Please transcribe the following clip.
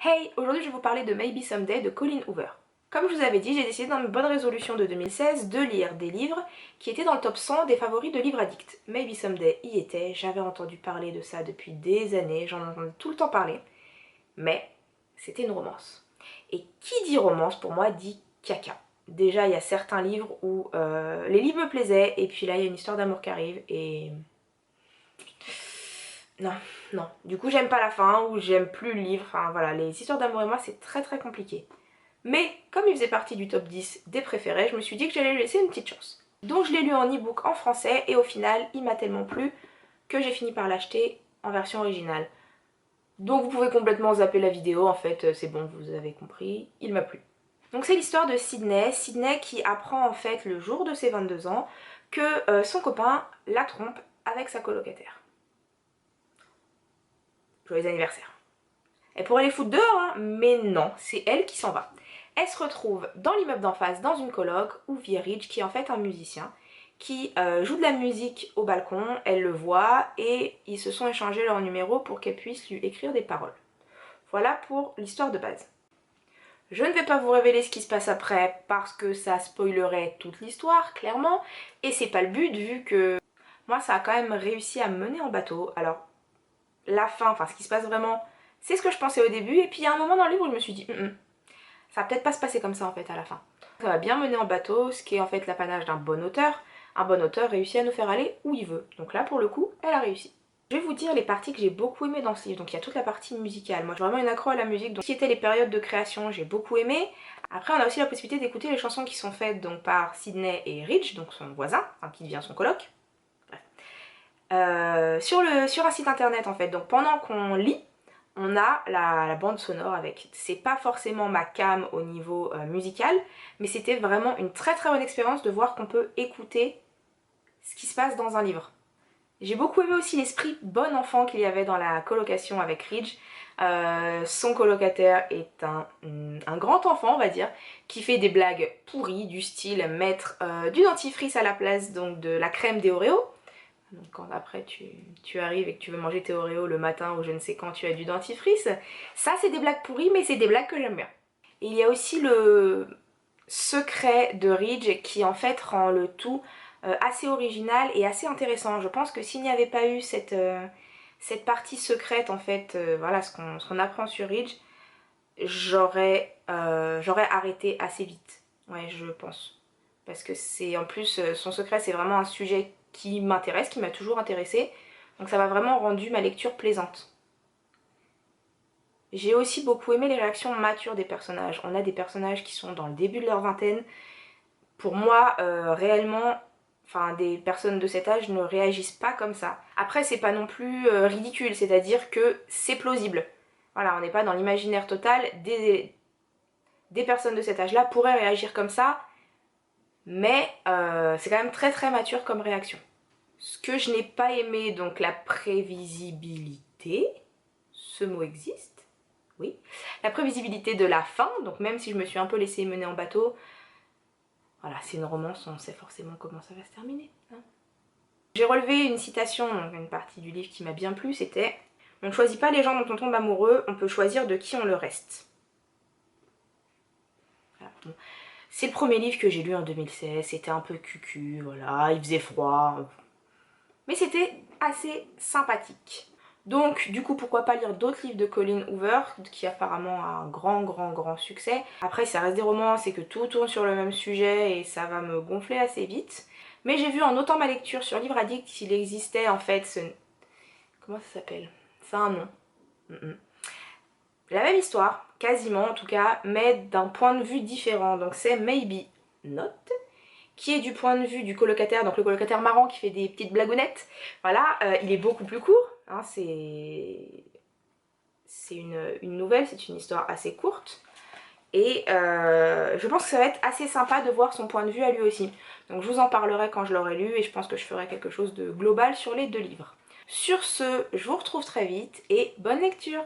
Hey, aujourd'hui je vais vous parler de Maybe Someday de Colleen Hoover. Comme je vous avais dit, j'ai décidé dans mes bonnes résolutions de 2016 de lire des livres qui étaient dans le top 100 des favoris de livres addicts. Maybe Someday y était, j'avais entendu parler de ça depuis des années, j'en entendais tout le temps parler, mais c'était une romance. Et qui dit romance pour moi dit caca. Déjà il y a certains livres où les livres me plaisaient et puis là il y a une histoire d'amour qui arrive et... Non, non. Du coup, j'aime pas la fin ou j'aime plus le livre. Enfin voilà, les histoires d'amour et moi, c'est très compliqué. Mais comme il faisait partie du top 10 des préférés, je me suis dit que j'allais lui laisser une petite chance. Donc je l'ai lu en e-book en français et au final, il m'a tellement plu que j'ai fini par l'acheter en version originale. Donc vous pouvez complètement zapper la vidéo, en fait, c'est bon, vous avez compris, il m'a plu. Donc c'est l'histoire de Sydney, Sydney qui apprend en fait le jour de ses 22 ans que son copain la trompe avec sa colocataire. Joyeux anniversaire. Elle pourrait les foutre dehors, hein, mais non, c'est elle qui s'en va. Elle se retrouve dans l'immeuble d'en face, dans une coloc, où vit Ridge, qui est en fait un musicien, qui joue de la musique au balcon, elle le voit, et ils se sont échangés leur numéro pour qu'elle puisse lui écrire des paroles. Voilà pour l'histoire de base. Je ne vais pas vous révéler ce qui se passe après, parce que ça spoilerait toute l'histoire, clairement, et c'est pas le but, vu que moi ça a quand même réussi à me mener en bateau. Alors, la fin, enfin ce qui se passe vraiment, c'est ce que je pensais au début, et puis il y a un moment dans le livre où je me suis dit ça va peut-être pas se passer comme ça en fait à la fin. Ça va bien mener en bateau, ce qui est en fait l'apanage d'un bon auteur. Un bon auteur réussit à nous faire aller où il veut. Donc là pour le coup, elle a réussi. Je vais vous dire les parties que j'ai beaucoup aimées dans ce livre. Donc il y a toute la partie musicale. Moi je suis vraiment une accro à la musique. Donc ce qui était les périodes de création, j'ai beaucoup aimé. Après on a aussi la possibilité d'écouter les chansons qui sont faites donc par Sydney et Ridge, donc son voisin, enfin, qui devient son coloc. Sur un site internet en fait. Donc pendant qu'on lit, on a la bande sonore avec. C'est pas forcément ma came au niveau musical, mais c'était vraiment une très bonne expérience de voir qu'on peut écouter ce qui se passe dans un livre. J'ai beaucoup aimé aussi l'esprit bon enfant qu'il y avait dans la colocation avec Ridge. Son colocataire est un grand enfant, on va dire, qui fait des blagues pourries du style mettre du dentifrice à la place donc de la crème des Oreos. Donc quand après tu arrives et que tu veux manger tes Oreos le matin ou je ne sais quand tu as du dentifrice, ça c'est des blagues pourries mais c'est des blagues que j'aime bien. Et il y a aussi le secret de Ridge qui en fait rend le tout assez original et assez intéressant. Je pense que s'il n'y avait pas eu cette partie secrète en fait, voilà ce qu'on apprend sur Ridge, j'aurais arrêté assez vite. Ouais, je pense. Parce que c'est en plus, son secret c'est vraiment un sujet qui m'intéresse, qui m'a toujours intéressée. Donc ça m'a vraiment rendu ma lecture plaisante. J'ai aussi beaucoup aimé les réactions matures des personnages. On a des personnages qui sont dans le début de leur vingtaine. Pour moi, réellement, enfin des personnes de cet âge ne réagissent pas comme ça. Après, c'est pas non plus ridicule, c'est-à-dire que c'est plausible. Voilà, on n'est pas dans l'imaginaire total. Des personnes de cet âge-là pourraient réagir comme ça, mais c'est quand même très mature comme réaction. Ce que je n'ai pas aimé, donc la prévisibilité, ce mot existe, oui. La prévisibilité de la fin, donc même si je me suis un peu laissée mener en bateau, voilà, c'est une romance, on sait forcément comment ça va se terminer. Hein. J'ai relevé une citation, donc une partie du livre qui m'a bien plu, c'était « On ne choisit pas les gens dont on tombe amoureux, on peut choisir de qui on le reste. » Voilà. Bon. C'est le premier livre que j'ai lu en 2016, c'était un peu cucu, voilà, il faisait froid, mais c'était assez sympathique. Donc du coup pourquoi pas lire d'autres livres de Colleen Hoover qui apparemment a un grand succès. Après ça reste des romans, c'est que tout tourne sur le même sujet et ça va me gonfler assez vite. Mais j'ai vu en notant ma lecture sur Livre Addict qu'il existait en fait ce... Comment ça s'appelle? Ça a un nom. La même histoire, quasiment en tout cas, mais d'un point de vue différent. Donc c'est Maybe Not, qui est du point de vue du colocataire, donc le colocataire marrant qui fait des petites blagounettes. Voilà, il est beaucoup plus court, hein, c'est une nouvelle, c'est une histoire assez courte. Et je pense que ça va être assez sympa de voir son point de vue à lui aussi. Donc je vous en parlerai quand je l'aurai lu et je pense que je ferai quelque chose de global sur les deux livres. Sur ce, je vous retrouve très vite et bonne lecture!